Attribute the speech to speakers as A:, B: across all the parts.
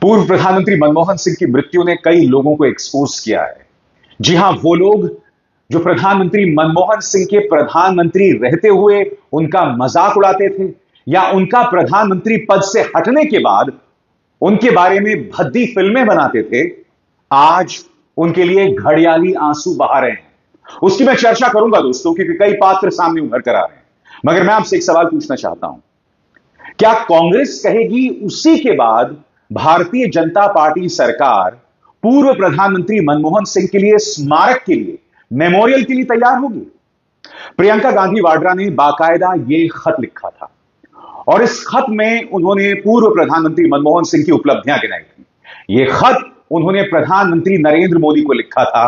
A: पूर्व प्रधानमंत्री मनमोहन सिंह की मृत्यु ने कई लोगों को एक्सपोज किया है। जी हां, वो लोग जो प्रधानमंत्री मनमोहन सिंह के प्रधानमंत्री रहते हुए उनका मजाक उड़ाते थे या उनका प्रधानमंत्री पद से हटने के बाद उनके बारे में भद्दी फिल्में बनाते थे, आज उनके लिए घड़ियाली आंसू बहा रहे हैं। उसकी मैं चर्चा करूंगा दोस्तों, क्योंकि कई पात्र सामने उभर कर आ रहे हैं। मगर मैं आपसे एक सवाल पूछना चाहता हूं, क्या कांग्रेस कहेगी उसी के बाद भारतीय जनता पार्टी सरकार पूर्व प्रधानमंत्री मनमोहन सिंह के लिए स्मारक के लिए, मेमोरियल के लिए तैयार होगी? प्रियंका गांधी वाड्रा ने बाकायदा यह खत लिखा था और इस खत में उन्होंने पूर्व प्रधानमंत्री मनमोहन सिंह की उपलब्धियां गिनाई थी। यह खत उन्होंने प्रधानमंत्री नरेंद्र मोदी को लिखा था।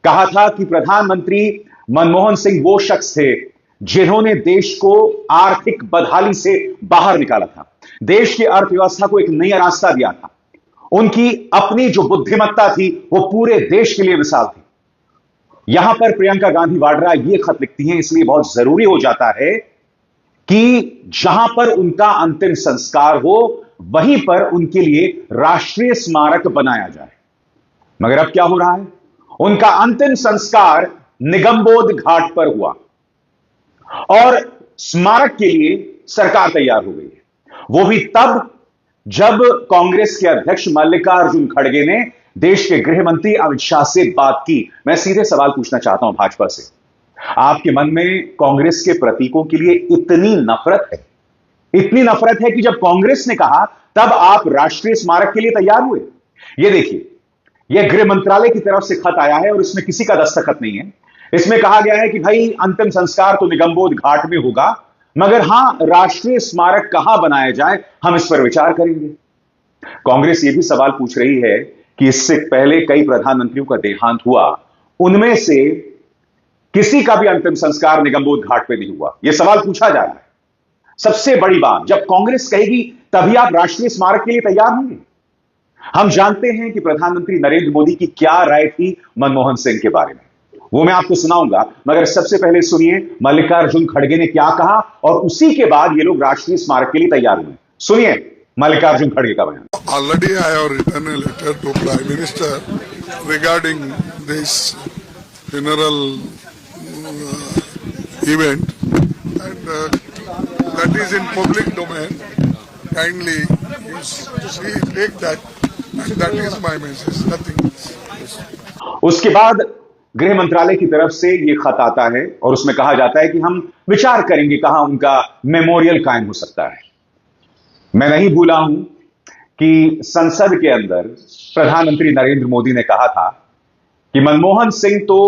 A: कहा था कि प्रधानमंत्री मनमोहन सिंह वो शख्स थे जिन्होंने देश को आर्थिक बदहाली से बाहर निकाला था, देश की अर्थव्यवस्था को एक नया रास्ता दिया था। उनकी अपनी जो बुद्धिमत्ता थी वो पूरे देश के लिए मिसाल थी। यहां पर प्रियंका गांधी वाड्रा ये खत लिखती हैं, इसलिए बहुत जरूरी हो जाता है कि जहां पर उनका अंतिम संस्कार हो वहीं पर उनके लिए राष्ट्रीय स्मारक बनाया जाए। मगर अब क्या हो रहा है? उनका अंतिम संस्कार निगमबोध घाट पर हुआ और स्मारक के लिए सरकार तैयार हो गई है। वो भी तब जब कांग्रेस के अध्यक्ष मल्लिकार्जुन खड़गे ने देश के गृह मंत्री अमित शाह से बात की। मैं सीधे सवाल पूछना चाहता हूं भाजपा से, आपके मन में कांग्रेस के प्रतीकों के लिए इतनी नफरत है, इतनी नफरत है कि जब कांग्रेस ने कहा तब आप राष्ट्रीय स्मारक के लिए तैयार हुए? यह देखिए, यह गृह मंत्रालय की तरफ से खत आया है और इसमें किसी का दस्तखत नहीं है। इसमें कहा गया है कि भाई अंतिम संस्कार तो निगमबोध घाट में होगा, मगर हां, राष्ट्रीय स्मारक कहां बनाया जाए हम इस पर विचार करेंगे। कांग्रेस यह भी सवाल पूछ रही है कि इससे पहले कई प्रधानमंत्रियों का देहांत हुआ, उनमें से किसी का भी अंतिम संस्कार निगमबोध घाट पे नहीं हुआ। यह सवाल पूछा जा रहा है। सबसे बड़ी बात, जब कांग्रेस कहेगी तभी आप राष्ट्रीय स्मारक के लिए तैयार होंगे। हम जानते हैं कि प्रधानमंत्री नरेंद्र मोदी की क्या राय थी मनमोहन सिंह के बारे में, वो मैं आपको सुनाऊंगा, मगर सबसे पहले सुनिए मल्लिकार्जुन खड़गे ने क्या कहा और उसी के बाद ये लोग राष्ट्रीय स्मारक के लिए तैयार हुए। सुनिए मल्लिकार्जुन खड़गे का बयान।
B: Already I have written a letter to Prime Minister regarding this funeral event, and that is in public domain. Kindly you take that, and that is my message, nothing else.
A: उसके बाद गृह मंत्रालय की तरफ से यह खत आता है और उसमें कहा जाता है कि हम विचार करेंगे कहां उनका मेमोरियल कायम हो सकता है। मैं नहीं भूला हूं कि संसद के अंदर प्रधानमंत्री नरेंद्र मोदी ने कहा था कि मनमोहन सिंह तो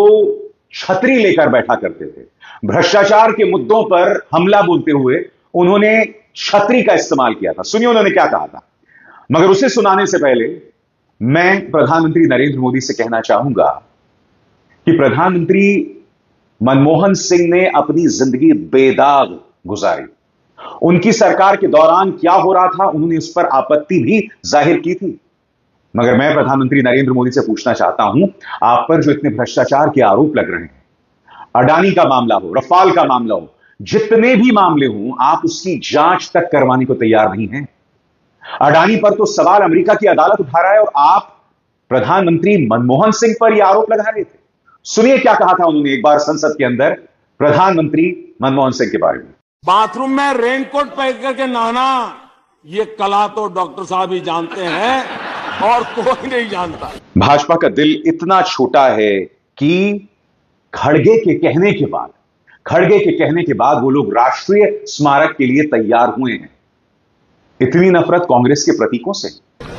A: छतरी लेकर बैठा करते थे, भ्रष्टाचार के मुद्दों पर हमला बोलते हुए उन्होंने छतरी का इस्तेमाल किया था। सुनिए उन्होंने क्या कहा था। मगर उसे सुनाने से पहले मैं प्रधानमंत्री नरेंद्र मोदी से कहना चाहूंगा कि प्रधानमंत्री मनमोहन सिंह ने अपनी जिंदगी बेदाग गुजारी। उनकी सरकार के दौरान क्या हो रहा था उन्होंने उस पर आपत्ति भी जाहिर की थी। मगर मैं प्रधानमंत्री नरेंद्र मोदी से पूछना चाहता हूं, आप पर जो इतने भ्रष्टाचार के आरोप लग रहे हैं, अडानी का मामला हो, रफाल का मामला हो, जितने भी मामले हों, आप उसकी जांच तक करवाने को तैयार नहीं हैं। अडानी पर तो सवाल अमेरिका की अदालत उठा रहा है और आप प्रधानमंत्री मनमोहन सिंह पर यह आरोप लगा रहे थे। सुनिए क्या कहा था उन्होंने एक बार संसद के अंदर प्रधानमंत्री मनमोहन सिंह के बारे में।
C: बाथरूम में रेनकोट पहन करके नहाना, ये कला तो डॉक्टर साहब ही जानते हैं और कोई नहीं जानता।
A: भाजपा का दिल इतना छोटा है कि खड़गे के कहने के बाद वो लोग राष्ट्रीय स्मारक के लिए तैयार हुए हैं। इतनी नफरत कांग्रेस के प्रतीकों से।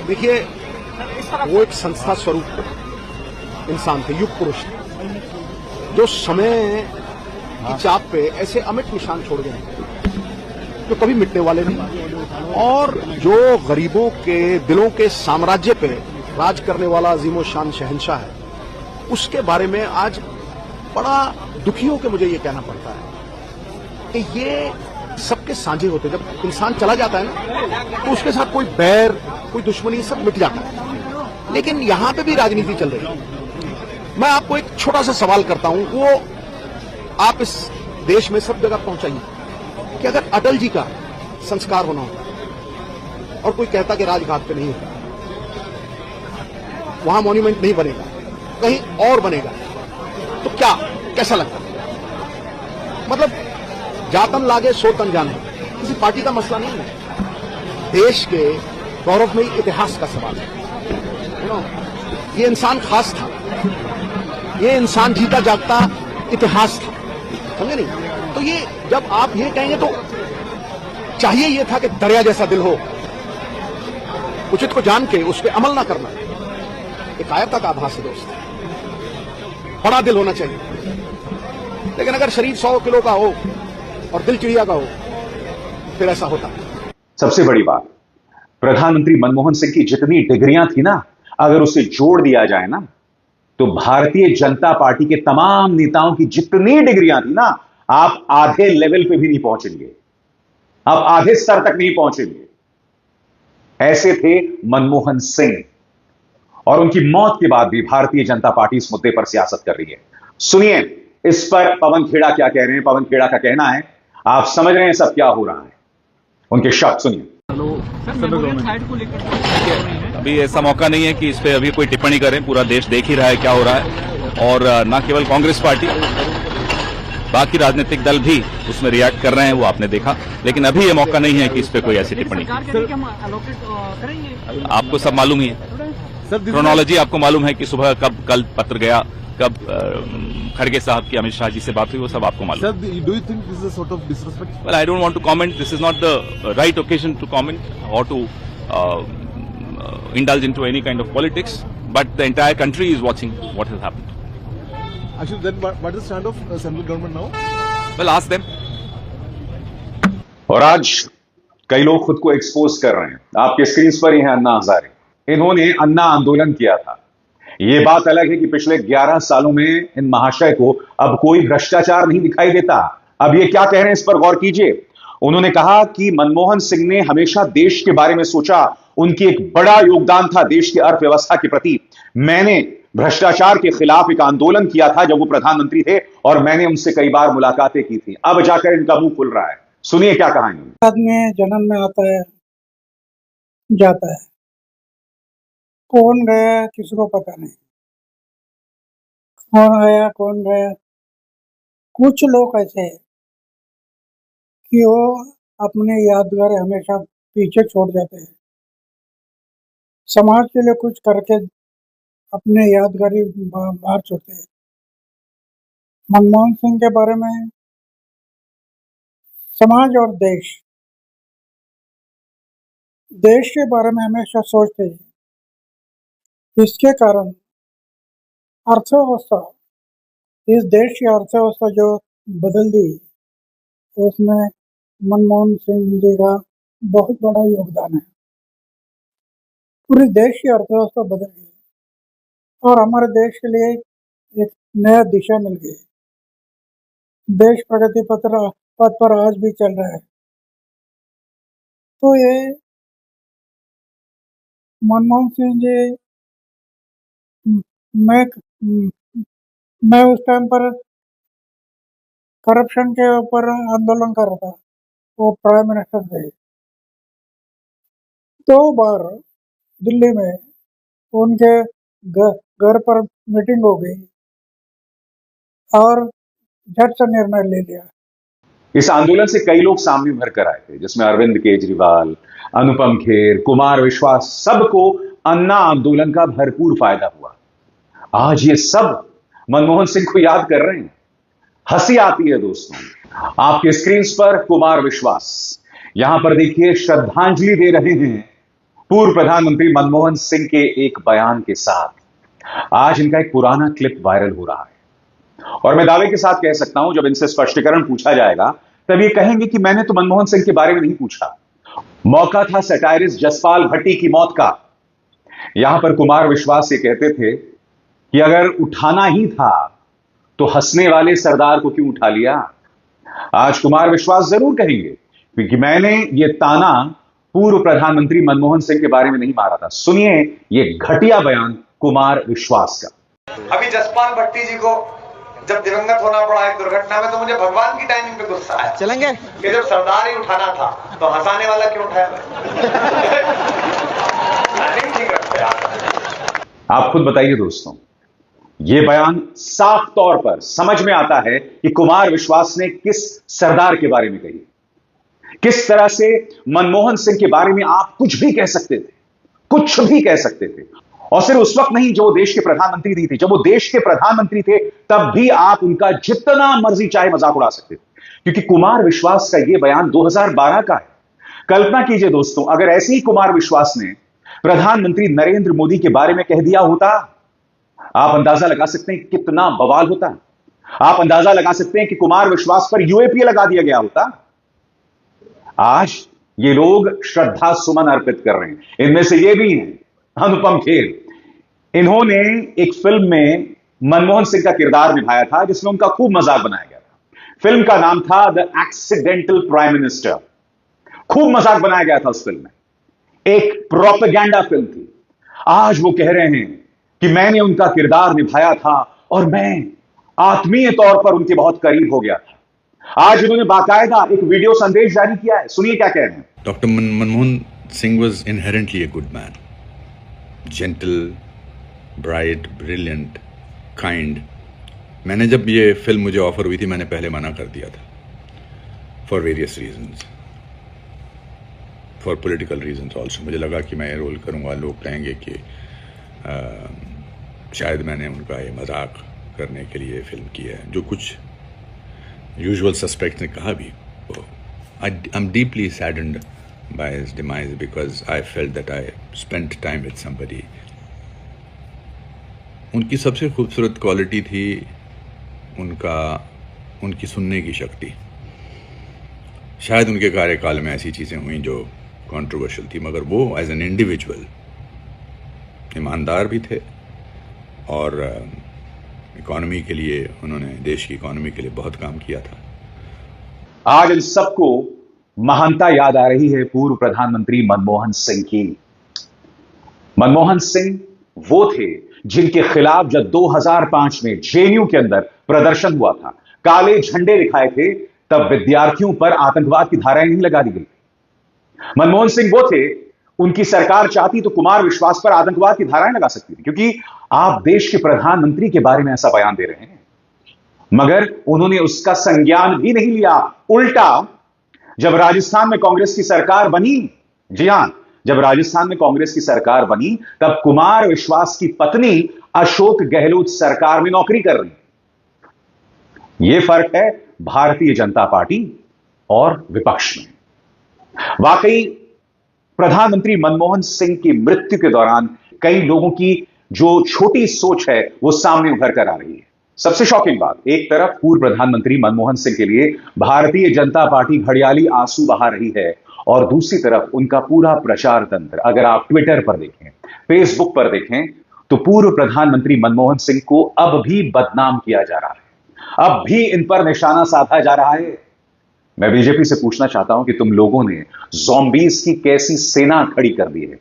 D: देखिए, वो एक संस्था स्वरूप इंसान थे, युग पुरुष थे, जो समय की चाप पे ऐसे अमिट निशान छोड़ गए जो कभी मिटने वाले नहीं, और जो गरीबों के दिलों के साम्राज्य पे राज करने वाला अजीमो शान शहंशाह है, उसके बारे में आज बड़ा दुखी होकर मुझे ये कहना पड़ता है कि ये सबके साझे होते। जब इंसान चला जाता है ना, तो उसके साथ कोई बैर, कोई दुश्मनी, सब मिट जाता है। लेकिन यहां पे भी राजनीति चल रही है। मैं आपको एक छोटा सा सवाल करता हूं, वो आप इस देश में सब जगह पहुंचाइए कि अगर अटल जी का संस्कार होना होता और कोई कहता कि राजघाट पे नहीं होता, वहां मॉन्यूमेंट नहीं बनेगा, कहीं और बनेगा, तो क्या कैसा लगता है? मतलब जातन लागे सो तन जाने, किसी पार्टी का मसला नहीं है, देश के गौरवमयी इतिहास का सवाल है। ये इंसान खास था, ये इंसान जीता जागता इतिहास था, समझे नहीं? तो ये जब आप ये कहेंगे तो चाहिए ये था कि दरिया जैसा दिल हो, उचित को जान के उस पर अमल ना करना, एक कायरता का आभास है दोस्त। बड़ा दिल होना चाहिए, लेकिन अगर शरीर 100 किलो का हो और दिल चिड़िया का हो, फिर ऐसा होता।
A: सबसे बड़ी बात, प्रधानमंत्री मनमोहन सिंह की जितनी डिग्रियां थी ना, अगर उसे जोड़ दिया जाए ना, तो भारतीय जनता पार्टी के तमाम नेताओं की जितनी डिग्रियां थी ना, आप आधे लेवल पे भी नहीं पहुंचेंगे, आप आधे स्तर तक नहीं पहुंचेंगे। ऐसे थे मनमोहन सिंह, और उनकी मौत के बाद भी भारतीय जनता पार्टी इस मुद्दे पर सियासत कर रही है। सुनिए इस पर पवन खेड़ा क्या कह रहे हैं। पवन खेड़ा का कहना है, आप समझ रहे हैं सब क्या हो रहा है, उनके शब्द सुनिए।
E: अभी ऐसा मौका नहीं है कि इस पे अभी कोई टिप्पणी करें, पूरा देश देख ही रहा है क्या हो रहा है, और न केवल कांग्रेस पार्टी, बाकी राजनीतिक दल भी उसमें रिएक्ट कर रहे हैं, वो आपने देखा। लेकिन अभी ये मौका नहीं है कि इस पे कोई ऐसी टिप्पणी। आपको सब मालूम ही है, क्रोनोलॉजी आपको मालूम है कि सुबह कब कल पत्र गया, कब खड़गे साहब की अमित शाह जी से बात हुई, वो सब आपको मालूम है।
F: Do you think this is a sort of disrespect?
E: Well, I don't want to comment. This is not the right occasion to comment or to indulge into any kind of politics. But the entire country is watching what has happened.
F: Actually, then what is the stand of central government now?
E: Well, ask them.
A: और आज कई लोग खुद को expose कर रहे हैं। आपके स्क्रीन पर ही हैं अन्ना हजारे। इन्होंने अन्ना आंदोलन किया था। यह बात अलग है कि पिछले 11 सालों में इन महाशय को अब कोई भ्रष्टाचार नहीं दिखाई देता। अब ये क्या कह रहे हैं, इस पर गौर कीजिए। उन्होंने कहा कि मनमोहन सिंह ने हमेशा देश के बारे में सोचा, उनकी एक बड़ा योगदान था देश की अर्थव्यवस्था के प्रति। मैंने भ्रष्टाचार के खिलाफ एक आंदोलन किया था जब वो प्रधानमंत्री थे, और मैंने उनसे कई बार मुलाकातें की थी। अब जाकर इनका मुंह खुल रहा है। सुनिए क्या कहा इन्होंने।
G: आदमी जन्म में आता है, जाता है, कौन गया किसी को पता नहीं, कौन आया कौन गया। कुछ लोग ऐसे हैं कि वो अपने यादगार हमेशा पीछे छोड़ जाते हैं, समाज के लिए कुछ करके अपने यादगारी बाहर छोड़ते हैं। मनमोहन सिंह के बारे में समाज और देश के बारे में हमेशा सोचते हैं। इसके कारण अर्थव्यवस्था, इस देश की अर्थव्यवस्था जो बदल दी, उसमें मनमोहन सिंह जी का बहुत बड़ा योगदान है। पूरे देश की अर्थव्यवस्था बदल गई और हमारे देश के लिए एक नया दिशा मिल गई। देश प्रगति पथ पर आज भी चल रहा है। तो ये मनमोहन सिंह जी, मैं उस टाइम पर करप्शन के ऊपर आंदोलन कर रहा था, वो प्राइम मिनिस्टर थे। 2 बार दिल्ली में उनके घर पर मीटिंग हो गई और झट से निर्णय ले लिया।
A: इस आंदोलन से कई लोग सामने भर कर आए थे, जिसमें अरविंद केजरीवाल, अनुपम खेर, कुमार विश्वास, सबको अन्ना आंदोलन का भरपूर फायदा हुआ। आज ये सब मनमोहन सिंह को याद कर रहे हैं। हंसी आती है दोस्तों। आपके स्क्रीन पर कुमार विश्वास, यहां पर देखिए, श्रद्धांजलि दे रहे हैं पूर्व प्रधानमंत्री मनमोहन सिंह के एक बयान के साथ। आज इनका एक पुराना क्लिप वायरल हो रहा है, और मैं दावे के साथ कह सकता हूं, जब इनसे स्पष्टीकरण पूछा जाएगा तब ये कहेंगे कि मैंने तो मनमोहन सिंह के बारे में नहीं पूछा। मौका था सैटायरिस्ट जसपाल भट्टी की मौत का। यहां पर कुमार विश्वास ये कहते थे कि अगर उठाना ही था तो हंसने वाले सरदार को क्यों उठा लिया। आज कुमार विश्वास जरूर कहेंगे, क्योंकि मैंने ये ताना पूर्व प्रधानमंत्री मनमोहन सिंह के बारे में नहीं मारा था। सुनिए ये घटिया बयान कुमार विश्वास का।
H: अभी जसपाल भट्टी जी को जब दिवंगत होना पड़ा एक दुर्घटना में, तो मुझे भगवान की टाइमिंग पे गुस्सा आया।
I: चलेंगे
H: कि जब सरदार ही उठाना था तो हंसाने वाला क्यों उठाया।
A: आप खुद बताइए दोस्तों, यह बयान साफ तौर पर समझ में आता है कि कुमार विश्वास ने किस सरदार के बारे में कही, किस तरह से मनमोहन सिंह के बारे में आप कुछ भी कह सकते थे, कुछ भी कह सकते थे। और सिर्फ उस वक्त नहीं, जो देश के प्रधानमंत्री नहीं थे, जब वो देश के प्रधानमंत्री थे तब भी आप उनका जितना मर्जी चाहे मजाक उड़ा सकते थे, क्योंकि कुमार विश्वास का यह बयान 2012 का है। कल्पना कीजिए दोस्तों, अगर ऐसे ही कुमार विश्वास ने प्रधानमंत्री नरेंद्र मोदी के बारे में कह दिया होता, आप अंदाजा लगा सकते हैं कितना बवाल होता। आप अंदाजा लगा सकते हैं कि कुमार विश्वास पर यूएपीए लगा दिया गया होता। आज ये लोग श्रद्धा सुमन अर्पित कर रहे हैं। इनमें से ये भी हैं अनुपम खेर। इन्होंने एक फिल्म में मनमोहन सिंह का किरदार निभाया था जिसमें उनका खूब मजाक बनाया गया था। फिल्म का नाम था द एक्सीडेंटल प्राइम मिनिस्टर। खूब मजाक बनाया गया था उस फिल्म में, एक प्रोपेगेंडा फिल्म थी। आज वो कह रहे हैं कि मैंने उनका किरदार निभाया था और मैं आत्मीय तौर पर उनके बहुत करीब हो गया था। आज उन्होंने बाकायदा एक वीडियो संदेश जारी किया है, सुनिए क्या कह रहे हैं।
I: Doctor Manmohan Singh was inherently a good man, gentle, bright, brilliant, kind. मैंने जब ये फिल्म मुझे ऑफर हुई थी, मैंने पहले मना कर दिया था for various reasons, for political reasons also. मुझे लगा कि मैं ये रोल करूँगा, लोग कहेंगे कि शायद मैंने उनका ये मजाक करने के लिए फिल्म की है, जो कुछ यूजुअल सस्पेक्ट ने कहा भी। I am deeply saddened by his demise because I felt that I spent time with somebody. उनकी सबसे खूबसूरत क्वालिटी थी उनकी सुनने की शक्ति। शायद उनके कार्यकाल में ऐसी चीज़ें हुई जो कंट्रोवर्शियल थी, मगर वो एज एन इंडिविजुअल ईमानदार भी थे और इकोनॉमी के लिए, उन्होंने देश की इकोनॉमी के लिए बहुत काम किया था।
A: आज इन सबको महानता याद आ रही है पूर्व प्रधानमंत्री मनमोहन सिंह की। मनमोहन सिंह वो थे जिनके खिलाफ जब 2005 में जेएनयू के अंदर प्रदर्शन हुआ था, काले झंडे दिखाए थे, तब विद्यार्थियों पर आतंकवाद की धाराएं नहीं लगा दी गई। मनमोहन सिंह वो थे, उनकी सरकार चाहती तो कुमार विश्वास पर आतंकवाद की धाराएं लगा सकती थी, क्योंकि आप देश के प्रधानमंत्री के बारे में ऐसा बयान दे रहे हैं। मगर उन्होंने उसका संज्ञान भी नहीं लिया। उल्टा जब राजस्थान में कांग्रेस की सरकार बनी, जी हां, जब राजस्थान में कांग्रेस की सरकार बनी, तब कुमार विश्वास की पत्नी अशोक गहलोत सरकार में नौकरी कर रही है। यह फर्क है भारतीय जनता पार्टी और विपक्ष में। वाकई प्रधानमंत्री मनमोहन सिंह की मृत्यु के दौरान कई लोगों की जो छोटी सोच है वो सामने उभर कर आ रही है। सबसे शॉकिंग बात, एक तरफ पूर्व प्रधानमंत्री मनमोहन सिंह के लिए भारतीय जनता पार्टी घड़ियाली आंसू बहा रही है, और दूसरी तरफ उनका पूरा प्रचार तंत्र, अगर आप ट्विटर पर देखें, फेसबुक पर देखें, तो पूर्व प्रधानमंत्री मनमोहन सिंह को अब भी बदनाम किया जा रहा है, अब भी इन पर निशाना साधा जा रहा है। मैं बीजेपी से पूछना चाहता हूं कि तुम लोगों ने ज़ॉम्बीज की कैसी सेना खड़ी कर दी है,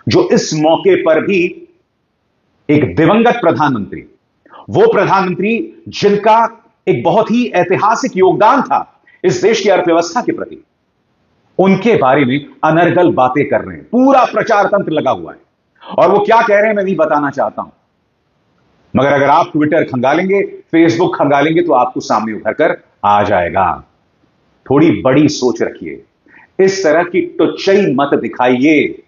A: जो इस मौके पर भी एक दिवंगत प्रधानमंत्री, वो प्रधानमंत्री जिनका एक बहुत ही ऐतिहासिक योगदान था इस देश की अर्थव्यवस्था के प्रति, उनके बारे में अनर्गल बातें कर रहे हैं। पूरा प्रचार तंत्र लगा हुआ है, और वो क्या कह रहे हैं मैं नहीं बताना चाहता हूं, मगर अगर आप ट्विटर खंगालेंगे, फेसबुक खंगालेंगे, तो आपको सामने उभर कर आ जाएगा। थोड़ी बड़ी सोच रखिए, इस तरह की टुच्चई मत दिखाइए।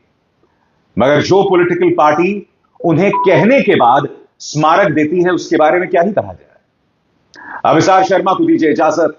A: मगर जो पॉलिटिकल पार्टी उन्हें कहने के बाद स्मारक देती है, उसके बारे में क्या ही कहा जाए। अभिसार शर्मा को दीजिए इजाजत।